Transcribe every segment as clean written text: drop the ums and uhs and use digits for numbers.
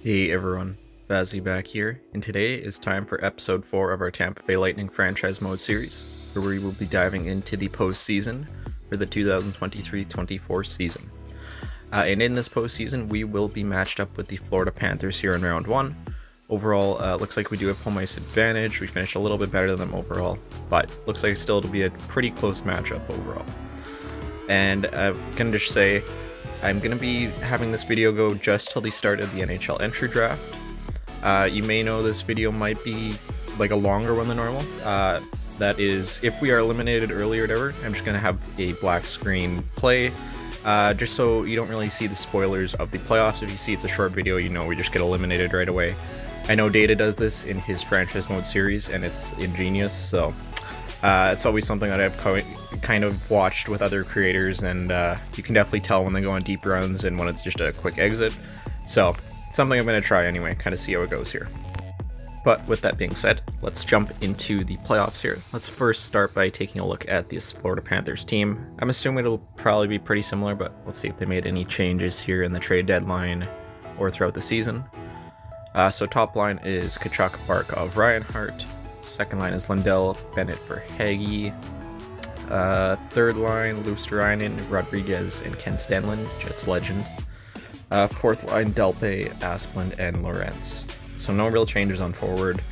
Hey everyone, Vazzy back here, and today is time for episode 4 of our Tampa Bay Lightning franchise mode series, where we will be diving into the postseason for the 2023-24 season. And in this postseason, we will be matched up with the Florida Panthers here in round 1. Overall, looks like we do have home ice advantage. We finished a little bit better than them overall, but looks like still it'll be a pretty close matchup overall. And I'm gonna just say, I'm going to be having this video go just till the start of the NHL entry draft. You may know this video might be like a longer one than normal. That is, if we are eliminated early or whatever, I'm just going to have a black screen play, just so you don't really see the spoilers of the playoffs. If you see it's a short video, you know we just get eliminated right away. I know Data does this in his franchise mode series, and it's ingenious, so it's always something that I've kind of watched with other creators, and you can definitely tell when they go on deep runs and when it's just a quick exit. So it's something I'm going to try anyway, kind of see how it goes here. But with that being said, let's jump into the playoffs here. Let's first start by taking a look at this Florida Panthers team. I'm assuming it'll probably be pretty similar, but let's see if they made any changes here in the trade deadline or throughout the season. So top line is Tkachuk, Barkov, Reinhart. Second line is Lindell, Bennett for Hagee. Third line, Luosterainen, Rodriguez, and Ken Stenlund, Jets legend. Fourth line, Delpe, Asplund, and Lorentz. So no real changes on forward.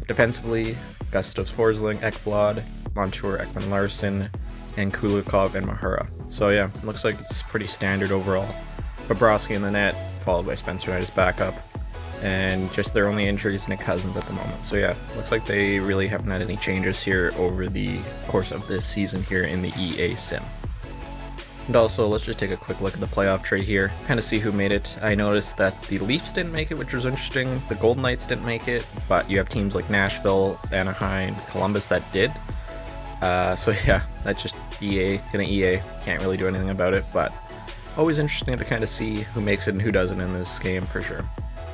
Defensively, Gustav Forsling, Ekblad, Montour, Ekman-Larsson, and Kulikov and Mahura. So yeah, looks like it's pretty standard overall. Bobrovsky in the net, followed by Spencer Knight as backup. And just their only injury is Nick Cousins at the moment. So yeah, looks like they really haven't had any changes here over the course of this season here in the EA Sim. And also, let's just take a quick look at the playoff trade here, kind of see who made it. I noticed that the Leafs didn't make it, which was interesting. The Golden Knights didn't make it, but you have teams like Nashville, Anaheim, Columbus that did. So yeah, that's just gonna EA. Can't really do anything about it, but always interesting to kind of see who makes it and who doesn't in this game for sure.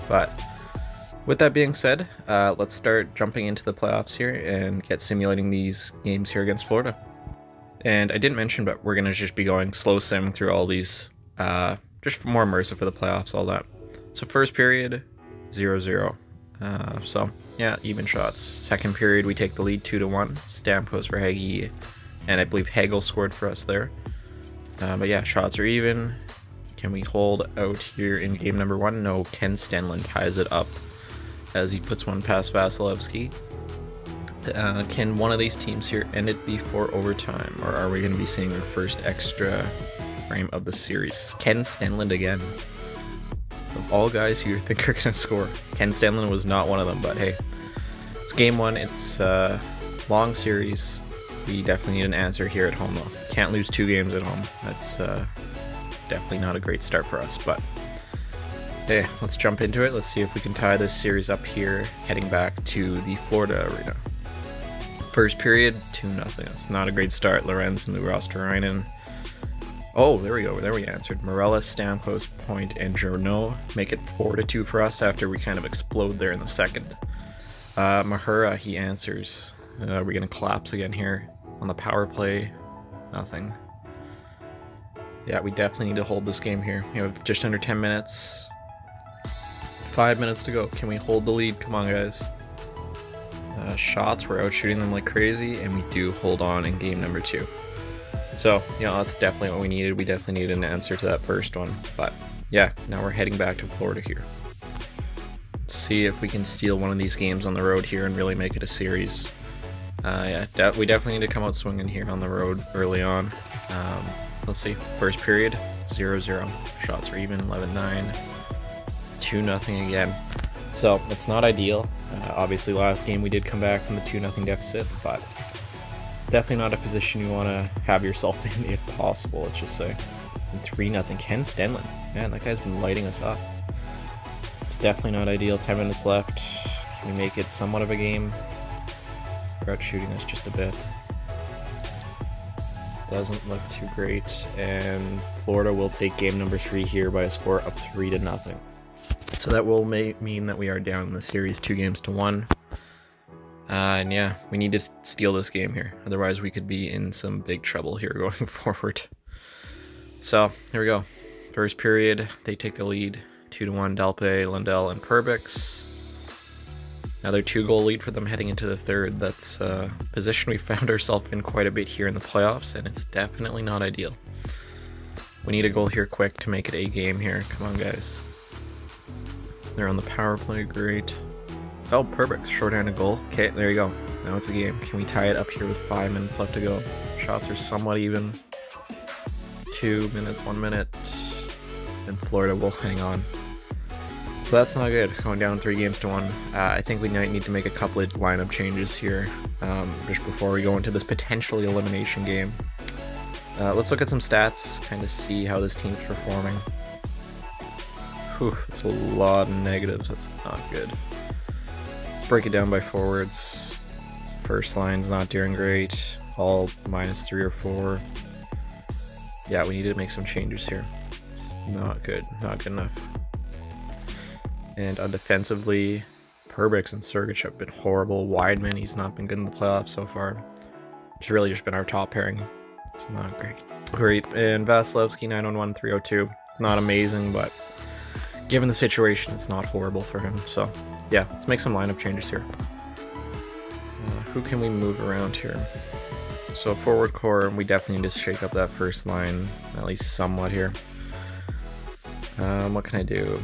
But with that being said, let's start jumping into the playoffs here and get simulating these games here against Florida. And I didn't mention, but we're going to just be going slow sim through all these, just more immersive for the playoffs, all that. So first period, 0-0. So yeah, even shots. Second period, we take the lead 2-1. Stamkos for Hagee, and I believe Hagel scored for us there. But yeah, shots are even. Can we hold out here in game number 1? No, Ken Stenlund ties it up as he puts one past Vasilevsky. Can one of these teams here end it before overtime, or are we going to be seeing our first extra frame of the series? Ken Stenlund again. Of all guys who you think are going to score, Ken Stenlund was not one of them, but hey, it's game 1, it's a long series. We definitely need an answer here at home though. Can't lose 2 games at home. That's definitely not a great start for us, but hey, let's jump into it. Let's see if we can tie this series up here, heading back to the Florida arena. First period, 2-0. That's not a great start. Lorenz and Luosterainen. Oh, there we go. There we answered. Morella, Stamkos, Point, and Journeau make it 4-2 for us after we kind of explode there in the second. Mahura, he answers. We're going to collapse again here on the power play. Nothing. Yeah, we definitely need to hold this game here. We have just under 10 minutes. 5 minutes to go. Can we hold the lead? Come on, guys. Shots, we're out shooting them like crazy, and we do hold on in game number 2. So, you know, that's definitely what we needed. We definitely needed an answer to that first one. But, yeah, now we're heading back to Florida here. Let's see if we can steal one of these games on the road here and really make it a series. Yeah, we definitely need to come out swinging here on the road early on. Let's see, first period, 0-0. Shots are even, 11-9. 2-0 again. So, it's not ideal. Obviously, last game we did come back from the 2-0 deficit, but definitely not a position you want to have yourself in if possible, let's just say. And 3-0, Ken Stenlund. Man, that guy's been lighting us up. It's definitely not ideal. 10 minutes left. Can we make it somewhat of a game? They're out shooting us just a bit. Doesn't look too great, and Florida will take game number 3 here by a score of 3-0. So that will mean that we are down in the series 2-1. And yeah, we need to steal this game here. Otherwise, we could be in some big trouble here going forward. So here we go. First period, they take the lead 2-1 Delpe, Lundell, and Perbix. Another 2-goal lead for them heading into the third. That's a position we found ourselves in quite a bit here in the playoffs, and it's definitely not ideal. We need a goal here quick to make it a game here. Come on, guys. They're on the power play. Great. Oh, Perbix, shorthanded goal. Okay, there you go. Now it's a game. Can we tie it up here with 5 minutes left to go? Shots are somewhat even. 2 minutes, 1 minute. And Florida will hang on. So that's not good. Going down 3-1. I think we might need to make a couple of lineup changes here just before we go into this potentially elimination game. Let's look at some stats, kind of see how this team's performing. Whew, it's a lot of negatives. That's not good. Let's break it down by forwards. First line's not doing great. All -3 or 4. Yeah, we need to make some changes here. It's not good. Not good enough. And defensively, Perbix and Sergic have been horrible. Weidman, he's not been good in the playoffs so far. It's really just been our top pairing. It's not great. Great. And Vasilevsky, 9-on-1, 302. Not amazing, but given the situation, it's not horrible for him. So, yeah, let's make some lineup changes here. Who can we move around here? So, forward core, we definitely need to shake up that first line, at least somewhat here. What can I do?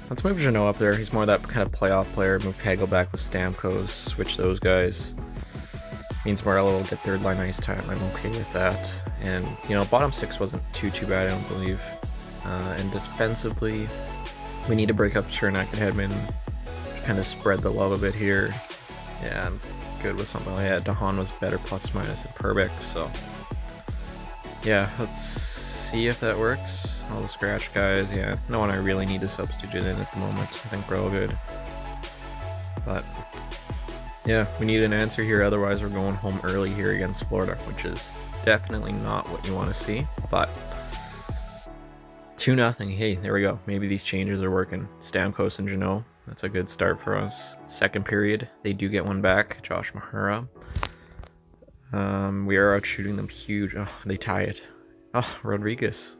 Let's move Jeannot up there. He's more that kind of playoff player. Move Hagel back with Stamkos. Switch those guys. Means Morello will get third line ice time. I'm okay with that. And, you know, bottom 6 wasn't too bad, I don't believe. And defensively, we need to break up Chernak and Hedman. Kind of spread the love a bit here. Yeah, I'm good with something like that. Dahan was better plus-minus than Perbix, so... yeah, let's see if that works. All the scratch guys, yeah. No one I really need to substitute in at the moment. I think we're all good. But, yeah, we need an answer here, otherwise we're going home early here against Florida, which is definitely not what you want to see, but 2-0, hey, there we go. Maybe these changes are working. Stamkos and Jeannot, that's a good start for us. Second period, they do get one back, Josh Mahura. We are out shooting them huge. Oh, they tie it. Oh, Rodriguez.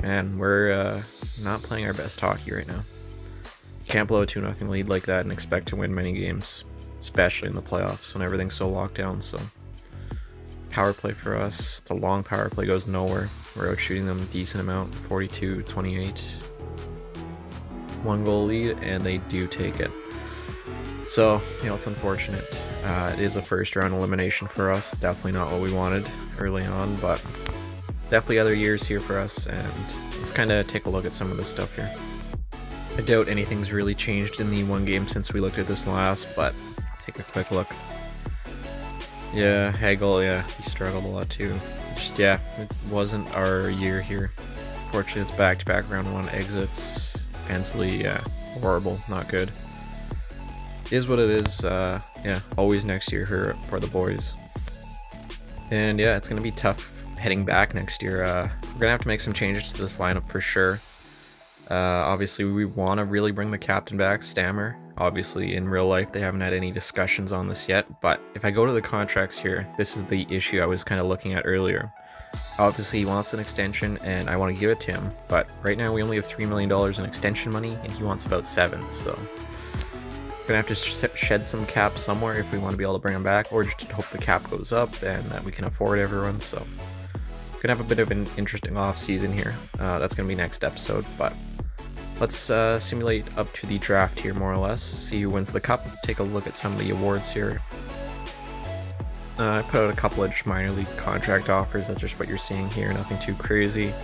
Man, we're not playing our best hockey right now. Can't blow a 2-0 lead like that and expect to win many games, especially in the playoffs when everything's so locked down. So, power play for us. The long power play goes nowhere. We're out shooting them a decent amount, 42-28. 1-goal lead, and they do take it. So, you know, it's unfortunate. It is a first round elimination for us. Definitely not what we wanted early on, but definitely other years here for us, and let's kind of take a look at some of this stuff here. I doubt anything's really changed in the one game since we looked at this last, but take a quick look. Yeah, Hagel, yeah, he struggled a lot too. Just, yeah, it wasn't our year here. Fortunately, it's back-to-back round 1 exits. Defensively, yeah, horrible, not good. Is what it is. Yeah, always next year for the boys. And yeah, it's gonna be tough heading back next year. We're gonna have to make some changes to this lineup for sure. Obviously, we want to really bring the captain back, Stammer. Obviously, in real life, they haven't had any discussions on this yet. But if I go to the contracts here, this is the issue I was kind of looking at earlier. Obviously, he wants an extension, and I want to give it to him. But right now, we only have $3 million in extension money, and he wants about 7. So gonna have to shed some cap somewhere if we want to be able to bring him back, or just hope the cap goes up and that we can afford everyone. So gonna have a bit of an interesting off season here. That's gonna be next episode, but let's simulate up to the draft here more or less, see who wins the cup, take a look at some of the awards here. I put out a couple of just minor league contract offers. That's just what you're seeing here, nothing too crazy.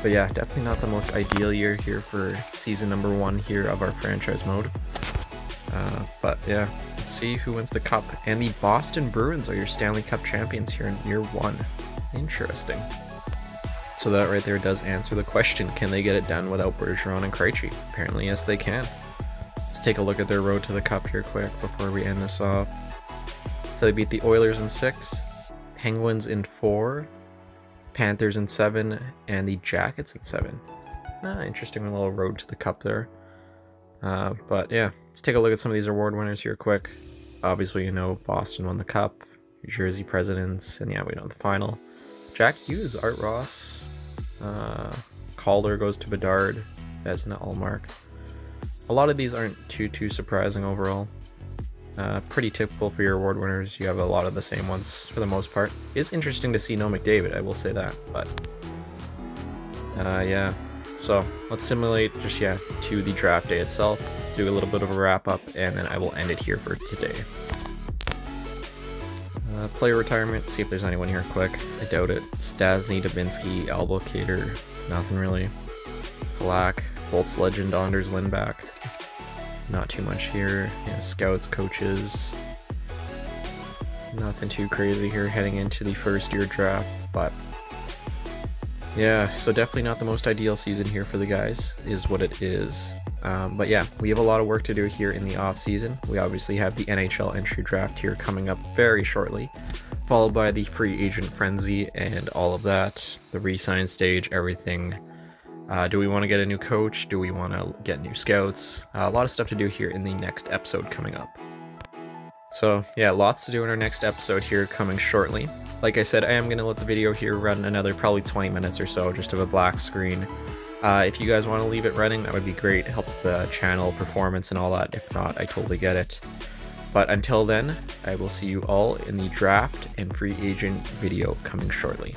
But yeah, definitely not the most ideal year here for season number 1 here of our franchise mode. But yeah, let's see who wins the cup. And the Boston Bruins are your Stanley Cup champions here in year 1. Interesting. So that right there does answer the question, can they get it done without Bergeron and Krejci? Apparently yes, they can. Let's take a look at their road to the cup here quick before we end this off. So they beat the Oilers in 6, Penguins in 4, Panthers in 7, and the Jackets in 7. Interesting little road to the cup there. But yeah, let's take a look at some of these award winners here quick. Obviously, you know, Boston won the cup, New Jersey Presidents, and yeah, we know the final. Jack Hughes, Art Ross, Calder goes to Bedard, Vezina Allmark. A lot of these aren't too surprising overall. Pretty typical for your award winners. You have a lot of the same ones for the most part. It's interesting to see no McDavid, I will say that, but yeah. So let's simulate just to the draft day itself, do a little bit of a wrap up, and then I will end it here for today. Player retirement, see if there's anyone here quick. I doubt it. Stasny, Dubinsky, Albuquerque, nothing really. Black, Bolts legend, Anders Lindback. Not too much here. Yeah, scouts, coaches. Nothing too crazy here heading into the first year draft, but yeah, so definitely not the most ideal season here for the guys, is what it is. But yeah, we have a lot of work to do here in the off season. We obviously have the NHL entry draft here coming up very shortly, followed by the free agent frenzy and all of that, the re-sign stage, everything. Do we want to get a new coach? Do we want to get new scouts? A lot of stuff to do here in the next episode coming up. So yeah, lots to do in our next episode here coming shortly. Like I said, I am going to let the video here run another probably 20 minutes or so, just of a black screen. If you guys want to leave it running, that would be great. It helps the channel performance and all that. If not, I totally get it. But until then, I will see you all in the draft and free agent video coming shortly.